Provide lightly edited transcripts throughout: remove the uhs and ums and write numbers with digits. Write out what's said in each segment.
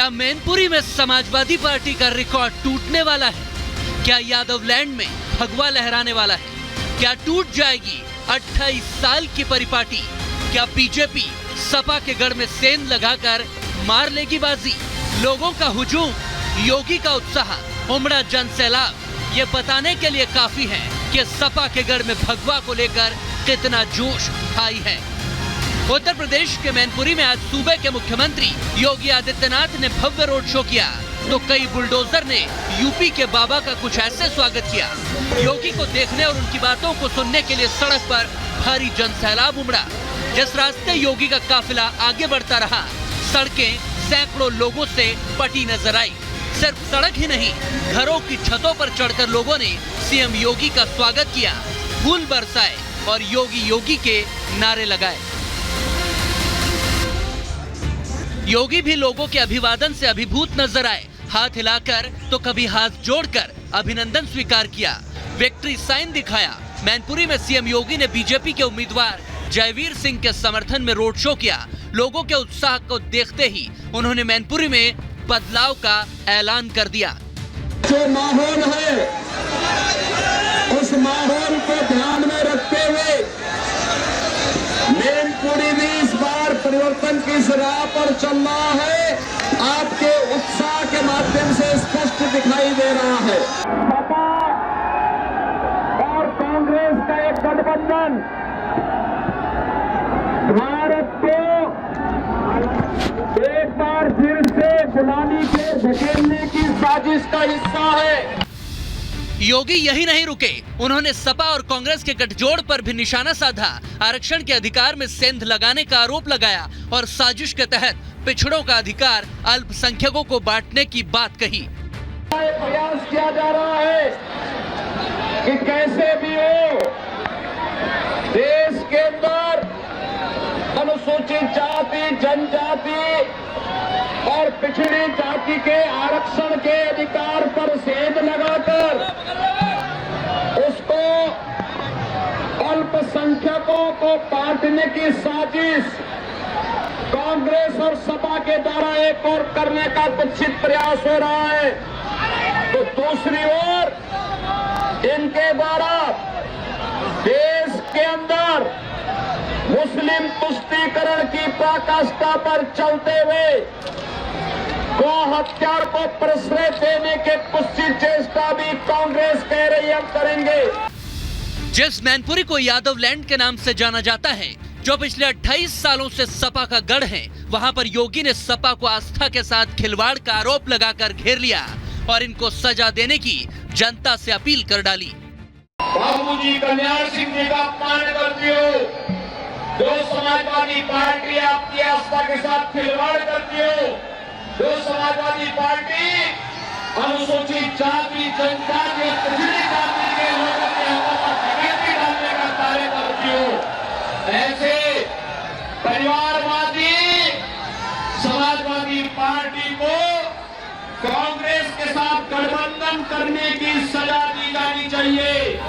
क्या मैनपुरी में समाजवादी पार्टी का रिकॉर्ड टूटने वाला है? क्या यादवलैंड में भगवा लहराने वाला है? क्या टूट जाएगी 28 साल की परिपाटी? क्या बीजेपी सपा के गढ़ में सेंध लगाकर मार लेगी बाजी? लोगों का हुजूम, योगी का उत्साह, उमड़ा जन सैलाब ये बताने के लिए काफी है कि सपा के गढ़ में भगवा को लेकर कितना जोश आई है। उत्तर प्रदेश के मैनपुरी में आज सूबे के मुख्यमंत्री योगी आदित्यनाथ ने भव्य रोड शो किया तो कई बुलडोजर ने यूपी के बाबा का कुछ ऐसे स्वागत किया। योगी को देखने और उनकी बातों को सुनने के लिए सड़क पर भारी जनसैलाब उमड़ा। जिस रास्ते योगी का काफिला आगे बढ़ता रहा, सड़कें सैकड़ों लोगों से पटी नजर आई। सिर्फ सड़क ही नहीं, घरों की छतों पर चढ़कर लोगों ने सीएम योगी का स्वागत किया, फूल बरसाए और योगी योगी के नारे लगाए। योगी भी लोगों के अभिवादन से अभिभूत नजर आए। हाथ हिलाकर तो कभी हाथ जोड़कर अभिनंदन स्वीकार किया, विक्ट्री साइन दिखाया। मैनपुरी में सीएम योगी ने बीजेपी के उम्मीदवार जयवीर सिंह के समर्थन में रोड शो किया। लोगों के उत्साह को देखते ही उन्होंने मैनपुरी में बदलाव का ऐलान कर दिया। जो माहौल है उस माहौल को ध्यान में रखते हुए मैनपुरी भी इस बार परिवर्तन की राह पर चल रहा है। आपके उत्साह के माध्यम से स्पष्ट दिखाई दे रहा है। सपा और कांग्रेस का एक गठबंधन भारत को एक बार फिर से गुलामी पे धकेलने की साजिश का हिस्सा है। योगी यही नहीं रुके, उन्होंने सपा और कांग्रेस के गठजोड़ पर भी निशाना साधा। आरक्षण के अधिकार में सेंध लगाने का आरोप लगाया और साजिश के तहत पिछड़ों का अधिकार अल्पसंख्यकों को बांटने की बात कही। प्रयास किया जा रहा है कि कैसे भी हो देश के अंदर अनुसूचित जाति, जनजाति और पिछड़ी जाति के आरक्षण के अधिकार पर सेंध लगाकर उसको अल्पसंख्यकों को बांटने की साजिश कांग्रेस और सपा के द्वारा एक और करने का कुत्सित प्रयास हो रहा है, तो दूसरी ओर इनके द्वारा देश के अंदर मुस्लिम तुष्टीकरण की पराकाष्ठा पर चलते हुए गौ हत्या को प्रश्रय देने के कुत्सित चेष्टा भी कांग्रेस कह रही हम करेंगे। जिस मैनपुरी को यादवलैंड के नाम से जाना जाता है, जो पिछले 28 सालों से सपा का गढ़ है, वहां पर योगी ने सपा को आस्था के साथ खिलवाड़ का आरोप लगाकर घेर लिया और इनको सजा देने की जनता से अपील कर डाली। बाबूजी कल्याण सिंह जी का अपमान करती हो, जो समाजवादी पार्टी आपकी आस्था के साथ खिलवाड़ करती हो, जो समाजवादी पार्टी अनुसूचित जाति, जनजाति और पिछड़ी जाति के लोगों के हाथों पर ठगी डालने का कार्य करती हो, ऐसे परिवारवादी समाजवादी पार्टी को कांग्रेस के साथ गठबंधन करने की सजा दी जानी चाहिए।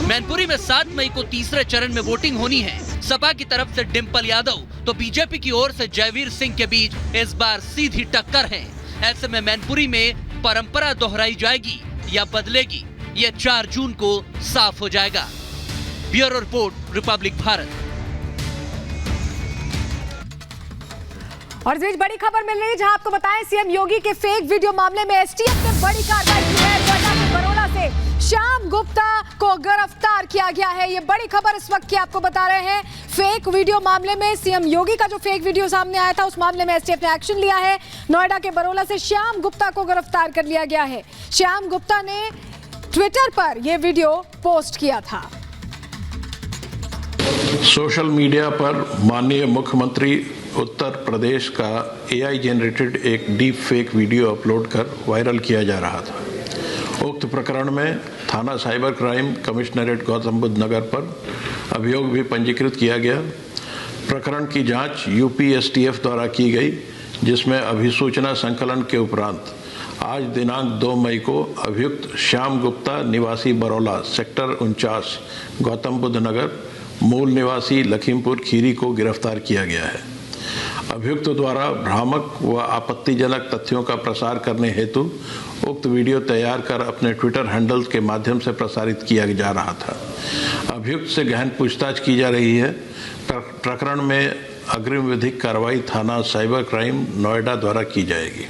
मैनपुरी में 7 मई को तीसरे चरण में वोटिंग होनी है। सपा की तरफ से डिंपल यादव तो बीजेपी की ओर से जयवीर सिंह के बीच इस बार सीधी टक्कर है। ऐसे में मैनपुरी में परंपरा दोहराई जाएगी या बदलेगी, ये 4 जून को साफ हो जाएगा। Bureau report, Republic Bharat. और इस बीच बड़ी खबर मिल रही है, जहां आपको बताएं सीएम योगी के फेक वीडियो मामले में एसटीएफ ने बड़ी कार्रवाई की है। नोएडा के बरोड़ा से श्याम गुप्ता को गिरफ्तार किया गया है। ये बड़ी खबर इस वक्त की आपको बता रहे हैं। फेक वीडियो मामले में सीएम योगी का जो फेक वीडियो सामने आया था, उस मामले में एसटीएफ ने एक्शन लिया है। नोएडा के बरोड़ा से श्याम गुप्ता को गिरफ्तार कर लिया गया है। श्याम गुप्ता ने ट्विटर पर यह वीडियो पोस्ट किया था। सोशल मीडिया पर माननीय मुख्यमंत्री उत्तर प्रदेश का एआई जनरेटेड एक डीप फेक वीडियो अपलोड कर वायरल किया जा रहा था। उक्त प्रकरण में थाना cyber crime commissionerate Gautam Buddh Nagar पर अभियोग भी पंजीकृत किया गया। प्रकरण की जांच यूपी एसटीएफ द्वारा की गई, जिसमें अभिसूचना संकलन के उपरांत आज दिनांक 2 मई को अभियुक्त श्याम गुप्ता निवासी बरौला सेक्टर 49 गौतम बुद्ध नगर मूल निवासी लखीमपुर खीरी को गिरफ्तार किया गया है। अभियुक्त द्वारा भ्रामक व आपत्तिजनक तथ्यों का प्रसार करने हेतु उक्त वीडियो तैयार कर अपने ट्विटर हैंडल्स के माध्यम से प्रसारित किया जा रहा था। अभियुक्त से गहन पूछताछ की जा रही है। प्रकरण में अग्रिम विधिक कार्रवाई थाना साइबर क्राइम नोएडा द्वारा की जाएगी।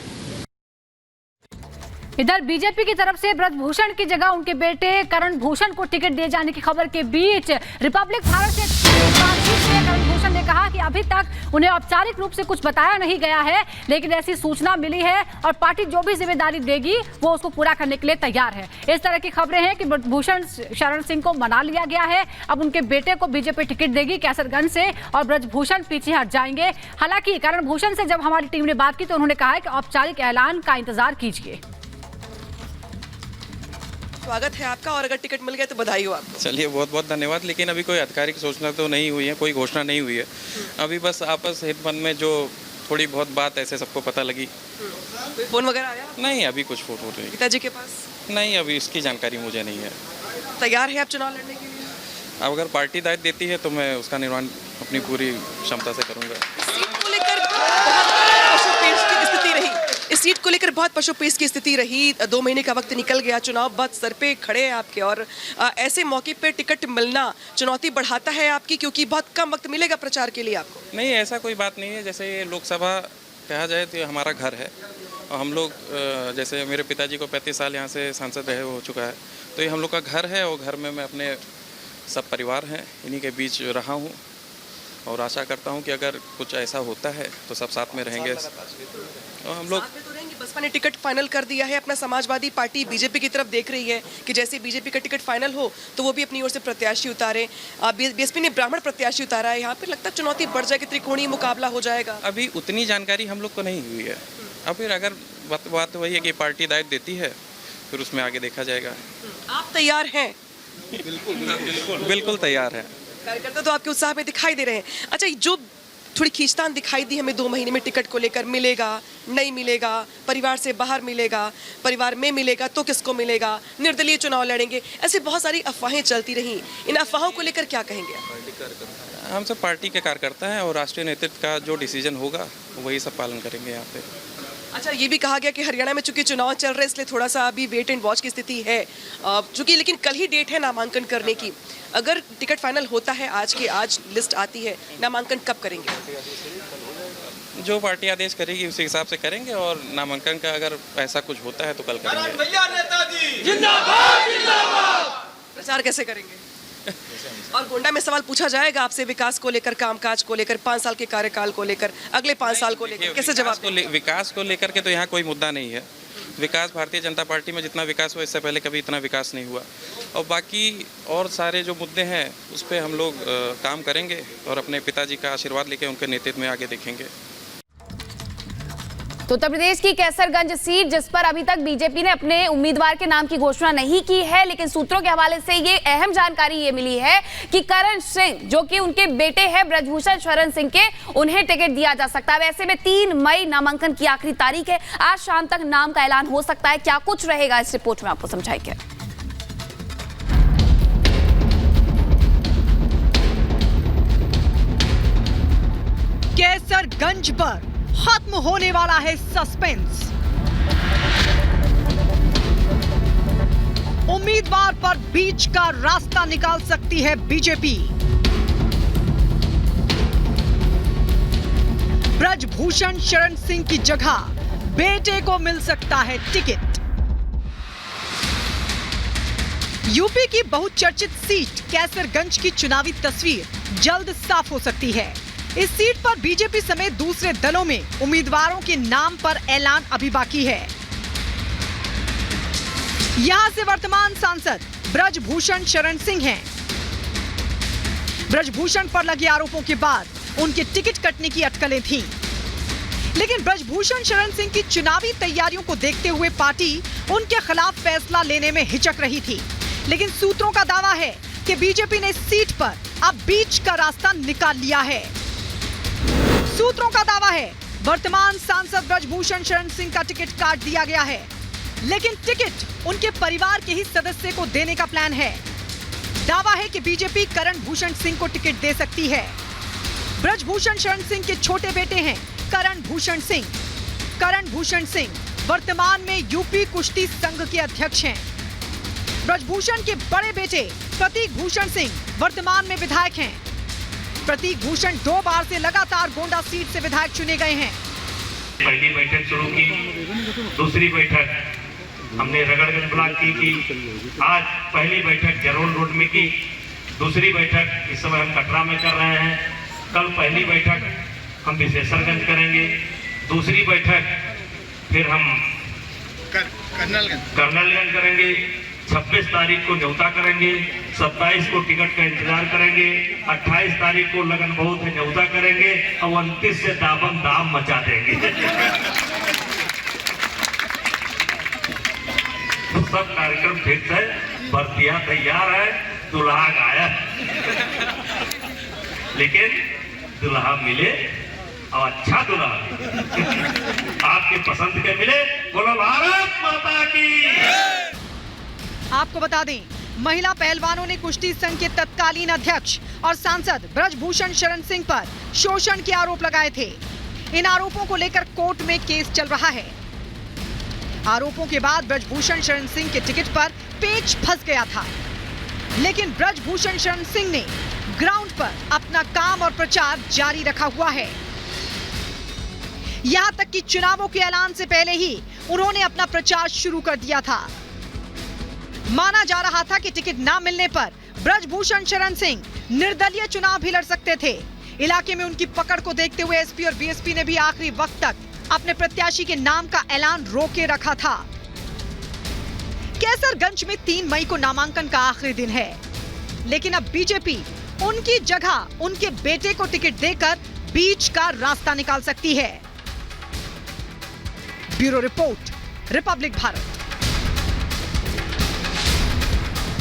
इधर बीजेपी की तरफ से ब्रजभूषण की जगह उनके बेटे करण भूषण को टिकट दिए जाने की खबर के बीच रिपब्लिक भारत से बातचीत में करण भूषण ने कहा कि अभी तक उन्हें औपचारिक रूप से कुछ बताया नहीं गया है, लेकिन ऐसी सूचना मिली है और पार्टी जो भी जिम्मेदारी देगी वो उसको पूरा करने के लिए तैयार है। इस तरह की खबरें हैं कि ब्रजभूषण शरण सिंह को मना लिया गया है। अब उनके बेटे को बीजेपी टिकट देगी कैसरगंज से और ब्रजभूषण पीछे हट जाएंगे। हालांकि करण भूषण से जब हमारी टीम ने बात की तो उन्होंने कहा है कि औपचारिक ऐलान का इंतजार कीजिए। स्वागत है आपका और अगर टिकट मिल गया तो बधाई हो आपको। चलिए बहुत बहुत धन्यवाद। लेकिन अभी कोई आधिकारिक सूचना तो नहीं हुई है, कोई घोषणा नहीं हुई है। अभी बस आपस हित मन में जो थोड़ी बहुत बात ऐसे सबको पता लगी। फोन वगैरह आया? नहीं, अभी कुछ फोटो नहीं। पिताजी के पास? नहीं, अभी इसकी जानकारी मुझे नहीं है। तैयार है आप चुनाव लड़ने के लिए? अब अगर पार्टी दायित्व देती है तो मैं उसका निर्वहन अपनी पूरी क्षमता से करूँगा। इस सीट को लेकर बहुत पशुपेश की स्थिति रही। 2 महीने का वक्त निकल गया, चुनाव बहुत सर पे खड़े हैं आपके और ऐसे मौके पे टिकट मिलना चुनौती बढ़ाता है आपकी, क्योंकि बहुत कम वक्त मिलेगा प्रचार के लिए आपको। नहीं, ऐसा कोई बात नहीं है। जैसे ये लोकसभा कहा जाए तो हमारा घर है और हम लोग जैसे मेरे पिताजी को 35 साल यहाँ से सांसद रहे हो चुका है, तो ये हम लोग का घर है और घर में मैं अपने सब परिवार हैं इन्हीं के बीच रहा हूँ और आशा करता हूँ कि अगर कुछ ऐसा होता है तो सब साथ में रहेंगे और हम लोग। बसपा ने टिकट फाइनल कर दिया है, अपना समाजवादी पार्टी बीजेपी की तरफ देख रही है कि जैसे बीजेपी का टिकट फाइनल हो तो वो भी अपनी ओर से प्रत्याशी उतारे। बीएसपी ने ब्राह्मण प्रत्याशी उतारा है। यहाँ पे लगता है चुनौती बढ़ जाएगी, त्रिकोणीय मुकाबला हो जाएगा। अभी उतनी जानकारी हम लोग को नहीं हुई है। अब फिर अगर बात वही है कि पार्टी दायित्व देती है फिर उसमें आगे देखा जाएगा। आप तैयार हैं? बिल्कुल तैयार है। कार्यकर्ता तो आपके उत्साह में दिखाई दे रहे हैं। अच्छा, जो थोड़ी खींचतान दिखाई दी हमें 2 महीने में टिकट को लेकर, मिलेगा नहीं मिलेगा, परिवार से बाहर मिलेगा, परिवार में मिलेगा तो किसको मिलेगा, निर्दलीय चुनाव लड़ेंगे, ऐसी बहुत सारी अफवाहें चलती रहीं। इन अफवाहों को लेकर क्या कहेंगे आप? हम सब पार्टी के कार्यकर्ता हैं और राष्ट्रीय नेतृत्व का जो डिसीजन होगा वही सब पालन करेंगे यहाँ पे। अच्छा, ये भी कहा गया कि हरियाणा में चूंकि चुनाव चल रहे हैं इसलिए थोड़ा सा अभी वेट एंड वॉच की स्थिति है, चूंकि लेकिन कल ही डेट है नामांकन करने की। अगर टिकट फाइनल होता है आज लिस्ट आती है, नामांकन कब करेंगे? जो पार्टी आदेश करेगी उसी हिसाब से करेंगे और नामांकन का अगर ऐसा कुछ होता है तो कल करेंगे। प्रचार कैसे करेंगे? और गोंडा में सवाल पूछा जाएगा आपसे विकास को लेकर, कामकाज को लेकर, 5 साल के कार्यकाल को लेकर, अगले 5 साल को लेकर कैसे जवाब? विकास को लेकर के तो यहाँ कोई मुद्दा नहीं है। विकास भारतीय जनता पार्टी में जितना विकास हुआ इससे पहले कभी इतना विकास नहीं हुआ और बाकी और सारे जो मुद्दे हैं उस पर हम लोग काम करेंगे और अपने पिताजी का आशीर्वाद लेके उनके नेतृत्व में आगे देखेंगे। तो उत्तर प्रदेश की कैसरगंज सीट जिस पर अभी तक बीजेपी ने अपने उम्मीदवार के नाम की घोषणा नहीं की है, लेकिन सूत्रों के हवाले से ये अहम जानकारी ये मिली है कि करण सिंह जो कि उनके बेटे हैं ब्रजभूषण शरण सिंह के, उन्हें टिकट दिया जा सकता है। वैसे में 3 मई नामांकन की आखिरी तारीख है। आज शाम तक नाम का ऐलान हो सकता है। क्या कुछ रहेगा इस रिपोर्ट में आपको समझाएंगे। कैसरगंज पर खत्म होने वाला है सस्पेंस। उम्मीदवार पर बीच का रास्ता निकाल सकती है बीजेपी। ब्रजभूषण शरण सिंह की जगह बेटे को मिल सकता है टिकट। यूपी की बहुचर्चित सीट कैसरगंज की चुनावी तस्वीर जल्द साफ हो सकती है। इस सीट पर बीजेपी समेत दूसरे दलों में उम्मीदवारों के नाम पर ऐलान अभी बाकी है। यहां से वर्तमान सांसद ब्रजभूषण शरण सिंह हैं। ब्रजभूषण पर लगे आरोपों के बाद उनके टिकट कटने की अटकलें थीं। लेकिन ब्रजभूषण शरण सिंह की चुनावी तैयारियों को देखते हुए पार्टी उनके खिलाफ फैसला लेने में हिचक रही थी। लेकिन सूत्रों का दावा है कि बीजेपी ने इस सीट पर अब बीच का रास्ता निकाल लिया है। सूत्रों का दावा है वर्तमान सांसद ब्रजभूषण शरण सिंह का टिकट काट दिया गया है, लेकिन टिकट उनके परिवार के ही सदस्य को देने का प्लान है। दावा है कि बीजेपी करण भूषण सिंह को टिकट दे सकती है। ब्रजभूषण शरण सिंह के छोटे बेटे हैं करण भूषण सिंह। करण भूषण सिंह वर्तमान में यूपी कुश्ती संघ के अध्यक्ष हैं। ब्रजभूषण के बड़े बेटे प्रतीक भूषण सिंह वर्तमान में विधायक हैं। प्रतीक भूषण 2 बार से लगातार गोंडा सीट से विधायक चुने गए हैं। पहली बैठक शुरू की, दूसरी बैठक हमने रगड़गंज ब्लॉक की, आज पहली बैठक जरोल रोड में की, दूसरी बैठक इस समय हम कटरा में कर रहे हैं। कल पहली बैठक हम विशेषरगंज करेंगे, दूसरी बैठक फिर हम कर्नलगंज करेंगे, 26 तारीख को न्योता करेंगे, 27 को टिकट का इंतजार करेंगे, 28 तारीख को लगन बहुत है न्योता करेंगे और 29 से दाबम दाम मचा देंगे। तो सब कार्यक्रम फिक्स है, भर्तियां तैयार है, दुल्हा गायब, लेकिन दुल्हा मिले और अच्छा दुल्हा आपके पसंद के मिले। बोलो भारत माता की। आपको बता दें, महिला पहलवानों ने कुश्ती संघ के तत्कालीन अध्यक्ष और सांसद ब्रजभूषण शरण सिंह पर शोषण के आरोप लगाए थे। इन आरोपों को लेकर कोर्ट में केस चल रहा है। आरोपों के बाद ब्रजभूषण शरण सिंह के टिकट पर पेच फंस गया था, लेकिन ब्रजभूषण शरण सिंह ने ग्राउंड पर अपना काम और प्रचार जारी रखा हुआ है। यहां तक कि चुनावों के ऐलान से पहले ही उन्होंने अपना प्रचार शुरू कर दिया था। माना जा रहा था कि टिकट ना मिलने पर ब्रजभूषण शरण सिंह निर्दलीय चुनाव भी लड़ सकते थे। इलाके में उनकी पकड़ को देखते हुए एसपी और बीएसपी ने भी आखिरी वक्त तक अपने प्रत्याशी के नाम का ऐलान रोके रखा था। कैसरगंज में 3 मई को नामांकन का आखिरी दिन है, लेकिन अब बीजेपी उनकी जगह उनके बेटे को टिकट देकर बीच का रास्ता निकाल सकती है। Bureau report, Republic Bharat.